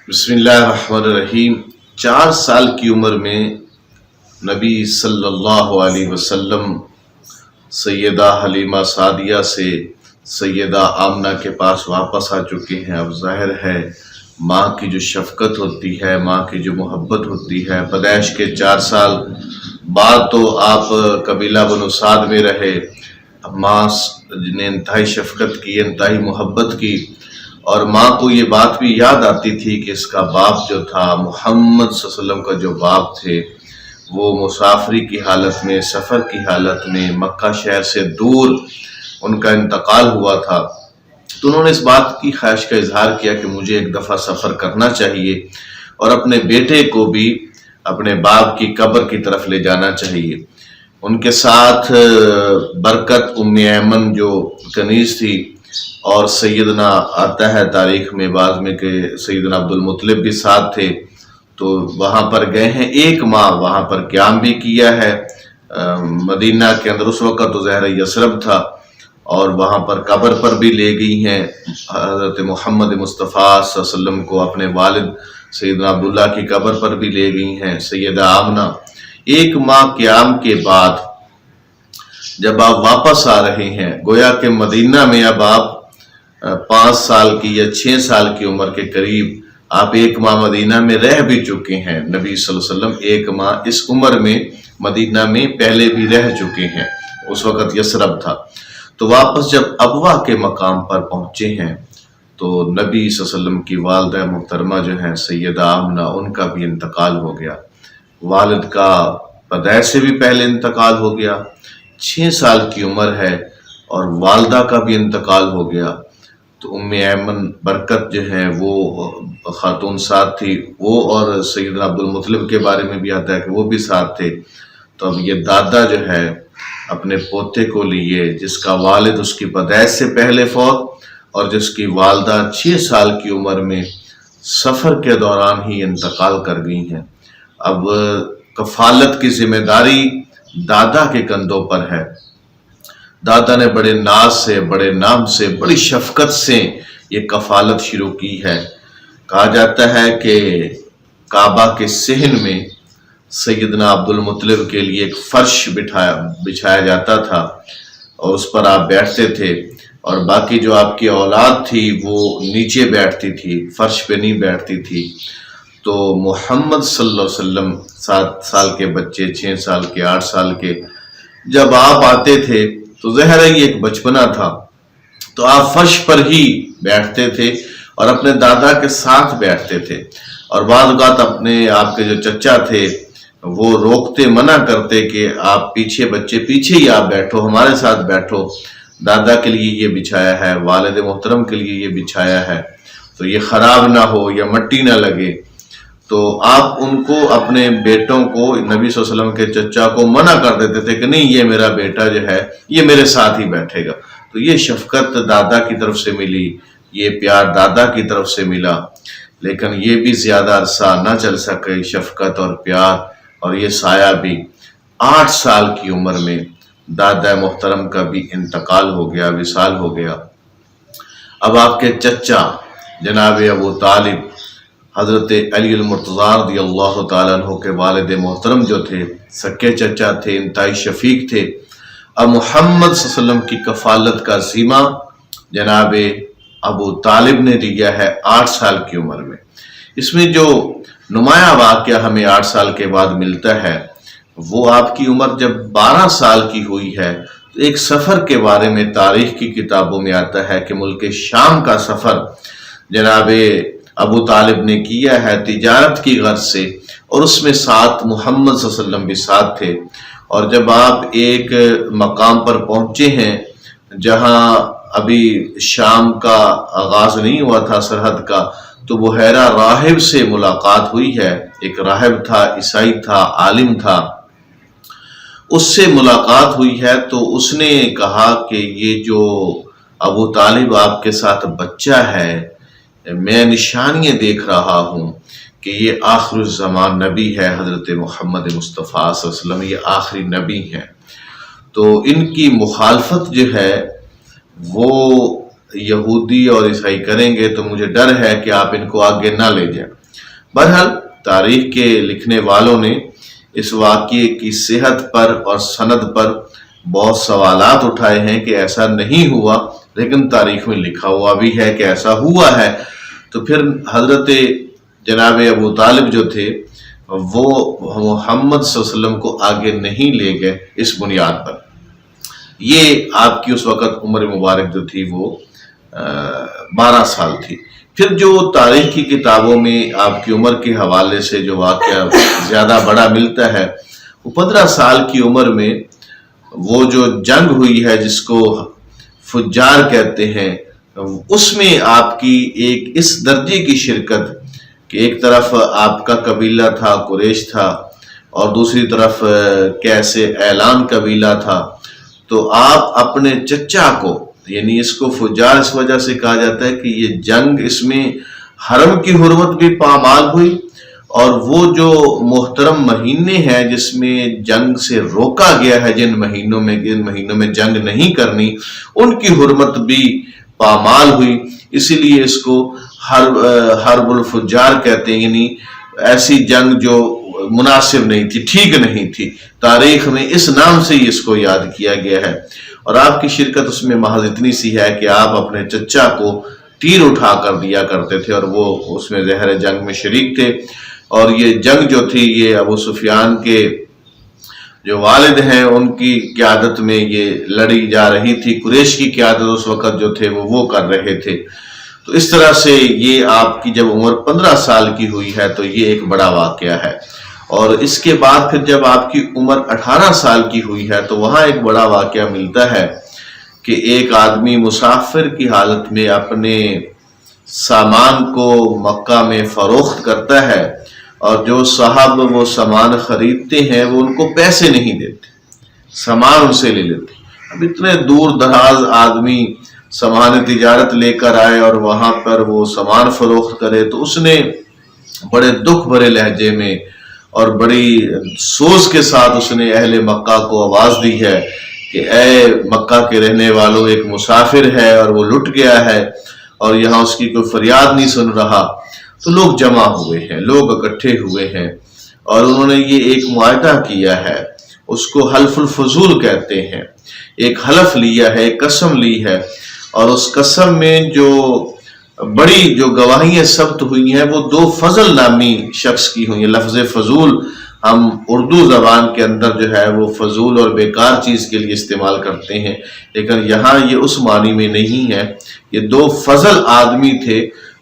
بسم اللہ الرحمن الرحیم۔ 4 سال کی عمر میں نبی صلی اللہ علیہ وسلم سیدہ حلیمہ سعدیہ سے سیدہ آمنہ کے پاس واپس آ چکے ہیں۔ اب ظاہر ہے ماں کی جو شفقت ہوتی ہے، ماں کی جو محبت ہوتی ہے، پیدائش کے 4 سال بعد تو آپ قبیلہ بنو سعد میں رہے، ماں نے انتہائی شفقت کی، انتہائی محبت کی، اور ماں کو یہ بات بھی یاد آتی تھی کہ اس کا باپ جو تھا، محمد صلی اللہ علیہ وسلم کا جو باپ تھے، وہ مسافری کی حالت میں، سفر کی حالت میں، مکہ شہر سے دور ان کا انتقال ہوا تھا۔ تو انہوں نے اس بات کی خواہش کا اظہار کیا کہ مجھے ایک دفعہ سفر کرنا چاہیے اور اپنے بیٹے کو بھی اپنے باپ کی قبر کی طرف لے جانا چاہیے۔ ان کے ساتھ برکت ام ایمن جو کنیز تھی، اور سیدنا آتا ہے تاریخ میں بعض میں کہ سیدنا عبد المطلب بھی ساتھ تھے۔ تو وہاں پر گئے ہیں، ایک ماہ وہاں پر قیام بھی کیا ہے مدینہ کے اندر۔ اس وقت تو ظاہر یثرب تھا، اور وہاں پر قبر پر بھی لے گئی ہیں حضرت محمد مصطفیٰ صلی اللہ علیہ وسلم کو، اپنے والد سیدنا عبداللہ کی قبر پر بھی لے گئی ہیں سیدہ آمنہ۔ 1 ماہ قیام کے بعد جب آپ واپس آ رہے ہیں، گویا کہ مدینہ میں اب آپ 5 سال کی یا 6 سال کی عمر کے قریب آپ 1 ماہ مدینہ میں رہ بھی چکے ہیں۔ نبی صلی اللہ علیہ وسلم 1 ماہ اس عمر میں مدینہ میں پہلے بھی رہ چکے ہیں، اس وقت یثرب تھا۔ تو واپس جب ابوا کے مقام پر پہنچے ہیں تو نبی صلی اللہ علیہ وسلم کی والدہ محترمہ جو ہیں سیدہ آمنہ، ان کا بھی انتقال ہو گیا۔ والد کا پیدائش سے بھی پہلے انتقال ہو گیا، 6 سال کی عمر ہے، اور والدہ کا بھی انتقال ہو گیا۔ تو ام ایمن برکت جو ہیں وہ خاتون ساتھ تھی، وہ اور سیدنا عبد المطلب کے بارے میں بھی آتا ہے کہ وہ بھی ساتھ تھے۔ تو اب یہ دادا جو ہے اپنے پوتے کو لیے، جس کا والد اس کی پیدائش سے پہلے فوت اور جس کی والدہ 6 سال کی عمر میں سفر کے دوران ہی انتقال کر گئی ہیں، اب کفالت کی ذمہ داری دادا کے کندھوں پر ہے۔ دادا نے بڑے ناز سے، بڑے نام سے، بڑی شفقت سے یہ کفالت شروع کی ہے۔ کہا جاتا ہے کہ کعبہ کے صحن میں سیدنا عبد المطلب کے لیے ایک فرش بچھایا جاتا تھا، اور اس پر آپ بیٹھتے تھے، اور باقی جو آپ کی اولاد تھی وہ نیچے بیٹھتی تھی، فرش پہ نہیں بیٹھتی تھی۔ تو محمد صلی اللہ علیہ وسلم 7 سال کے بچے، 6 سال کے، 8 سال کے جب آپ آتے تھے تو ظاہر ہے یہ ایک بچپنا تھا، تو آپ فرش پر ہی بیٹھتے تھے اور اپنے دادا کے ساتھ بیٹھتے تھے، اور بعض اوقات اپنے آپ کے جو چچا تھے وہ روکتے، منع کرتے کہ آپ پیچھے، بچے پیچھے ہی آپ بیٹھو، ہمارے ساتھ بیٹھو، دادا کے لیے یہ بچھایا ہے، والد محترم کے لیے یہ بچھایا ہے، تو یہ خراب نہ ہو یا مٹی نہ لگے۔ تو آپ ان کو، اپنے بیٹوں کو، نبی صلی اللہ علیہ وسلم کے چچا کو منع کر دیتے تھے کہ نہیں، یہ میرا بیٹا جو ہے یہ میرے ساتھ ہی بیٹھے گا۔ تو یہ شفقت دادا کی طرف سے ملی، یہ پیار دادا کی طرف سے ملا، لیکن یہ بھی زیادہ عرصہ نہ چل سکے، شفقت اور پیار اور یہ سایہ بھی۔ 8 سال کی عمر میں دادا محترم کا بھی انتقال ہو گیا، وصال ہو گیا۔ اب آپ کے چچا جناب ابو طالب، حضرت علی المرتضیٰ رضی اللہ تعالیٰ عنہ کے والد محترم جو تھے، سکے چچا تھے، انتہائی شفیق تھے۔ اب محمد صلی اللہ علیہ وسلم کی کفالت کا ذمہ جناب ابو طالب نے لیا ہے 8 سال کی عمر میں۔ اس میں جو نمایاں واقعہ ہمیں 8 سال کے بعد ملتا ہے، وہ آپ کی عمر جب 12 سال کی ہوئی ہے تو ایک سفر کے بارے میں تاریخ کی کتابوں میں آتا ہے کہ ملک شام کا سفر جناب ابو طالب نے کیا ہے تجارت کی غرض سے، اور اس میں ساتھ محمد صلی اللہ علیہ وسلم بھی ساتھ تھے۔ اور جب آپ ایک مقام پر پہنچے ہیں جہاں ابھی شام کا آغاز نہیں ہوا تھا، سرحد کا، تو بحیرہ راہب سے ملاقات ہوئی ہے۔ ایک راہب تھا، عیسائی تھا، عالم تھا، اس سے ملاقات ہوئی ہے۔ تو اس نے کہا کہ یہ جو ابو طالب آپ کے ساتھ بچہ ہے، میں نشانیاں دیکھ رہا ہوں کہ یہ آخر الزمان نبی ہے، حضرت محمد مصطفیٰ صلی اللہ علیہ وسلم یہ آخری نبی ہیں۔ تو ان کی مخالفت جو ہے وہ یہودی اور عیسائی کریں گے تو مجھے ڈر ہے کہ آپ ان کو آگے نہ لے جائیں۔ بہرحال تاریخ کے لکھنے والوں نے اس واقعے کی صحت پر اور سند پر بہت سوالات اٹھائے ہیں کہ ایسا نہیں ہوا، لیکن تاریخ میں لکھا ہوا بھی ہے کہ ایسا ہوا ہے۔ تو پھر حضرت جناب ابو طالب جو تھے وہ محمد صلی اللہ علیہ وسلم کو آگے نہیں لے گئے اس بنیاد پر۔ یہ آپ کی اس وقت عمر مبارک جو تھی وہ 12 سال تھی۔ پھر جو تاریخ کی کتابوں میں آپ کی عمر کے حوالے سے جو واقعہ زیادہ بڑا ملتا ہے وہ 15 سال کی عمر میں وہ جو جنگ ہوئی ہے جس کو فجار کہتے ہیں، اس میں آپ کی ایک اس درجے کی شرکت کہ ایک طرف آپ کا قبیلہ تھا قریش تھا اور دوسری طرف کیسے اعلان قبیلہ تھا، تو آپ اپنے چچا کو، یعنی اس کو فجار اس وجہ سے کہا جاتا ہے کہ یہ جنگ، اس میں حرم کی حرمت بھی پامال ہوئی، اور وہ جو محترم مہینے ہیں جس میں جنگ سے روکا گیا ہے، جن مہینوں میں جنگ نہیں کرنی، ان کی حرمت بھی پامال ہوئی۔ اسی لیے اس کو حرب الفجار کہتے ہیں، یعنی ایسی جنگ جو مناسب نہیں تھی، ٹھیک نہیں تھی۔ تاریخ میں اس نام سے ہی اس کو یاد کیا گیا ہے، اور آپ کی شرکت اس میں محض اتنی سی ہے کہ آپ اپنے چچا کو تیر اٹھا کر دیا کرتے تھے اور وہ اس میں زہر جنگ میں شریک تھے۔ اور یہ جنگ جو تھی یہ ابو سفیان کے جو والد ہیں ان کی قیادت میں یہ لڑی جا رہی تھی، قریش کی قیادت اس وقت جو تھے وہ کر رہے تھے۔ تو اس طرح سے یہ آپ کی جب عمر 15 سال کی ہوئی ہے تو یہ ایک بڑا واقعہ ہے۔ اور اس کے بعد پھر جب آپ کی عمر 18 سال کی ہوئی ہے تو وہاں ایک بڑا واقعہ ملتا ہے کہ ایک آدمی مسافر کی حالت میں اپنے سامان کو مکہ میں فروخت کرتا ہے، اور جو صاحب وہ سامان خریدتے ہیں وہ ان کو پیسے نہیں دیتے، سامان ان سے لے لیتے۔ اب اتنے دور دراز آدمی سامان تجارت لے کر آئے اور وہاں پر وہ سامان فروخت کرے، تو اس نے بڑے دکھ بھرے لہجے میں اور بڑی سوز کے ساتھ اس نے اہل مکہ کو آواز دی ہے کہ اے مکہ کے رہنے والوں، ایک مسافر ہے اور وہ لٹ گیا ہے اور یہاں اس کی کوئی فریاد نہیں سن رہا۔ تو لوگ جمع ہوئے ہیں، لوگ اکٹھے ہوئے ہیں، اور انہوں نے یہ ایک معاہدہ کیا ہے، اس کو حلف الفضول کہتے ہیں۔ ایک حلف لیا ہے، ایک قسم لی ہے، اور اس قسم میں جو بڑی جو گواہیاں ثبت ہوئی ہیں وہ 2 فضل نامی شخص کی ہوئی ہیں۔ لفظ فضول ہم اردو زبان کے اندر جو ہے وہ فضول اور بیکار چیز کے لیے استعمال کرتے ہیں، لیکن یہاں یہ اس معنی میں نہیں ہے۔ یہ 2 فضل آدمی تھے،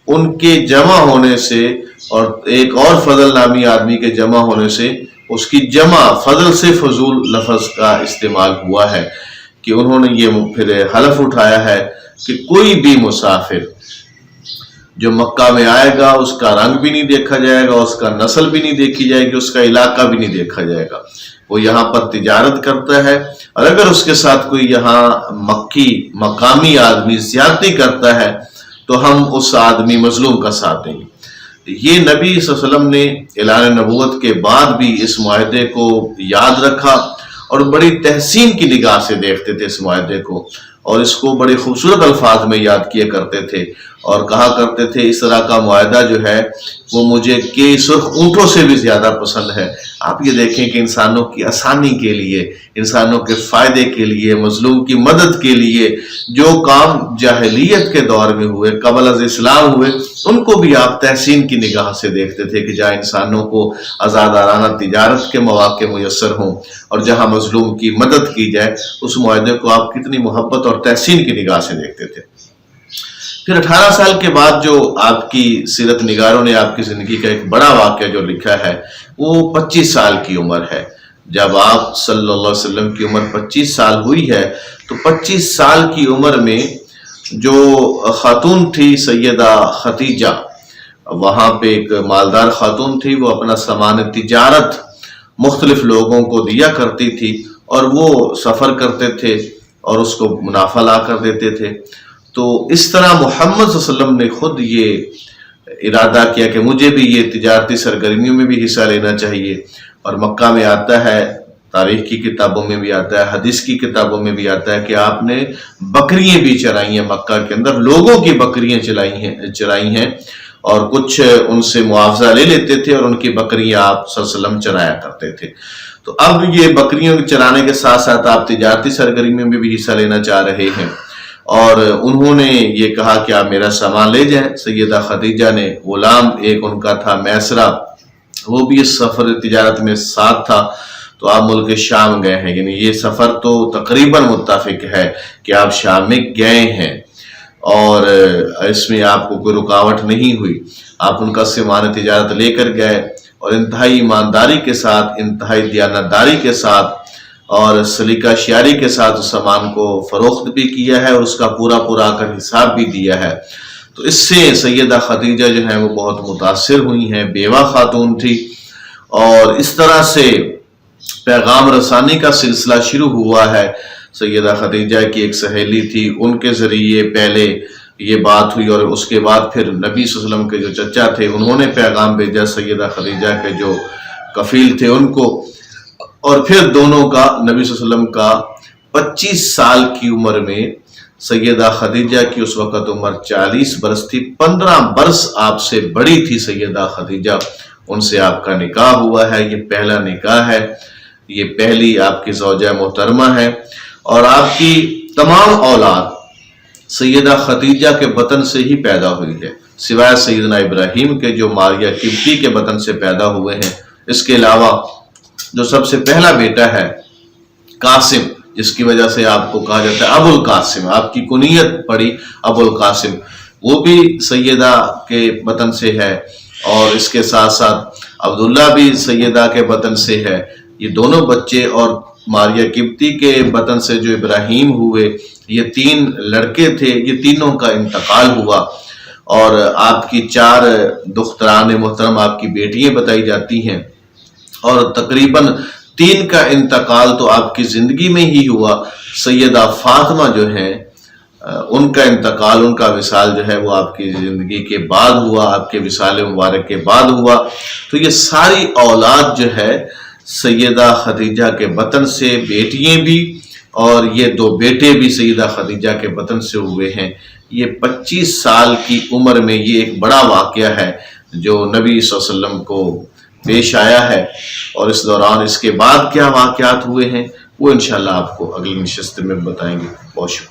ان کے جمع ہونے سے اور ایک اور فضل نامی آدمی کے جمع ہونے سے اس کی جمع فضل سے فضول لفظ کا استعمال ہوا ہے کہ انہوں نے یہ پھر حلف اٹھایا ہے کہ کوئی بھی مسافر جو مکہ میں آئے گا اس کا رنگ بھی نہیں دیکھا جائے گا، اس کا نسل بھی نہیں دیکھی جائے گی، اس کا علاقہ بھی نہیں دیکھا جائے گا۔ وہ یہاں پر تجارت کرتا ہے، اور اگر اس کے ساتھ کوئی یہاں مقامی آدمی زیادتی کرتا ہے تو ہم اس آدمی مظلوم کا ساتھ دیں گے۔ یہ نبی صلی اللہ علیہ وسلم نے اعلان نبوت کے بعد بھی اس معاہدے کو یاد رکھا اور بڑی تحسین کی نگاہ سے دیکھتے تھے اس معاہدے کو، اور اس کو بڑے خوبصورت الفاظ میں یاد کیا کرتے تھے اور کہا کرتے تھے اس طرح کا معاہدہ جو ہے وہ مجھے کئی سرخ اونٹوں سے بھی زیادہ پسند ہے۔ آپ یہ دیکھیں کہ انسانوں کی آسانی کے لیے، انسانوں کے فائدے کے لیے، مظلوم کی مدد کے لیے جو کام جاہلیت کے دور میں ہوئے، قبل از اسلام ہوئے، ان کو بھی آپ تحسین کی نگاہ سے دیکھتے تھے کہ جہاں انسانوں کو آزادانہ تجارت کے مواقع میسر ہوں اور جہاں مظلوم کی مدد کی جائے، اس معاہدے کو آپ کتنی محبت اور تحسین کی نگاہ سے دیکھتے تھے۔ پھر 18 سال کے بعد جو آپ کی سیرت نگاروں نے آپ کی زندگی کا ایک بڑا واقعہ جو لکھا ہے وہ 25 سال کی عمر ہے۔ جب آپ صلی اللہ علیہ وسلم کی عمر 25 سال ہوئی ہے تو 25 سال کی عمر میں جو خاتون تھی سیدہ ختیجہ، وہاں پہ ایک مالدار خاتون تھی، وہ اپنا سامان تجارت مختلف لوگوں کو دیا کرتی تھی اور وہ سفر کرتے تھے اور اس کو منافع لا کر دیتے تھے۔ تو اس طرح محمد صلی اللہ علیہ وسلم نے خود یہ ارادہ کیا کہ مجھے بھی یہ تجارتی سرگرمیوں میں بھی حصہ لینا چاہیے، اور مکہ میں آتا ہے تاریخ کی کتابوں میں بھی آتا ہے، حدیث کی کتابوں میں بھی آتا ہے کہ آپ نے بکریاں بھی چرائی ہیں مکہ کے اندر، لوگوں کی بکریاں چرائی ہیں اور کچھ ان سے معاوضہ لے لیتے تھے اور ان کی بکریاں آپ صلی اللہ علیہ وسلم چرایا کرتے تھے۔ تو اب یہ بکریوں چرانے کے ساتھ ساتھ آپ تجارتی سرگرمیوں میں بھی حصہ لینا چاہ رہے ہیں، اور انہوں نے یہ کہا کہ آپ میرا سامان لے جائیں۔ سیدہ خدیجہ نے غلام ایک ان کا تھا میسرہ، وہ بھی اس سفر تجارت میں ساتھ تھا، تو آپ ملک شام گئے ہیں، یعنی یہ سفر تو تقریباً متفق ہے کہ آپ شام میں گئے ہیں اور اس میں آپ کو کوئی رکاوٹ نہیں ہوئی۔ آپ ان کا سامان تجارت لے کر گئے اور انتہائی ایمانداری کے ساتھ، انتہائی دیانتداری کے ساتھ اور سلیقہ شعاری کے ساتھ اس سامان کو فروخت بھی کیا ہے اور اس کا پورا آ کر حساب بھی دیا ہے۔ تو اس سے سیدہ خدیجہ جو ہیں وہ بہت متاثر ہوئی ہیں، بیوہ خاتون تھی، اور اس طرح سے پیغام رسانی کا سلسلہ شروع ہوا ہے۔ سیدہ خدیجہ کی ایک سہیلی تھی، ان کے ذریعے پہلے یہ بات ہوئی اور اس کے بعد پھر نبی صلی اللہ علیہ وسلم کے جو چچا تھے انہوں نے پیغام بھیجا سیدہ خدیجہ کے جو کفیل تھے ان کو، اور پھر دونوں کا نبی صلی اللہ علیہ وسلم کا 25 سال کی عمر میں، سیدہ خدیجہ کی اس وقت عمر 40 برس تھی، 15 برس آپ سے بڑی تھی سیدہ خدیجہ، ان سے آپ کا نکاح ہوا ہے۔ یہ پہلا نکاح ہے، یہ پہلی آپ کی زوجہ محترمہ ہے، اور آپ کی تمام اولاد سیدہ خدیجہ کے بطن سے ہی پیدا ہوئی ہے، سوائے سیدنا ابراہیم کے جو ماریہ قبطی کے بطن سے پیدا ہوئے ہیں۔ اس کے علاوہ جو سب سے پہلا بیٹا ہے قاسم، جس کی وجہ سے آپ کو کہا جاتا ہے ابو القاسم، آپ کی کنیت پڑی ابو القاسم، وہ بھی سیدہ کے بطن سے ہے، اور اس کے ساتھ ساتھ عبداللہ بھی سیدہ کے بطن سے ہے۔ یہ دونوں بچے اور ماریہ قبطی کے بطن سے جو ابراہیم ہوئے، یہ 3 لڑکے تھے، یہ تینوں کا انتقال ہوا، اور آپ کی 4 دختران محترم آپ کی بیٹیاں بتائی جاتی ہیں، اور تقریباً 3 کا انتقال تو آپ کی زندگی میں ہی ہوا۔ سیدہ فاطمہ جو ہیں ان کا انتقال، ان کا وصال جو ہے وہ آپ کی زندگی کے بعد ہوا، آپ کے وصال مبارک کے بعد ہوا۔ تو یہ ساری اولاد جو ہے سیدہ خدیجہ کے بطن سے، بیٹیاں بھی اور یہ 2 بیٹے بھی سیدہ خدیجہ کے بطن سے ہوئے ہیں۔ یہ 25 سال کی عمر میں یہ ایک بڑا واقعہ ہے جو نبی صلی اللہ علیہ وسلم کو پیش آیا ہے، اور اس دوران اس کے بعد کیا واقعات ہوئے ہیں وہ انشاءاللہ آپ کو اگلی نشست میں بتائیں گے۔ بہت شکریہ۔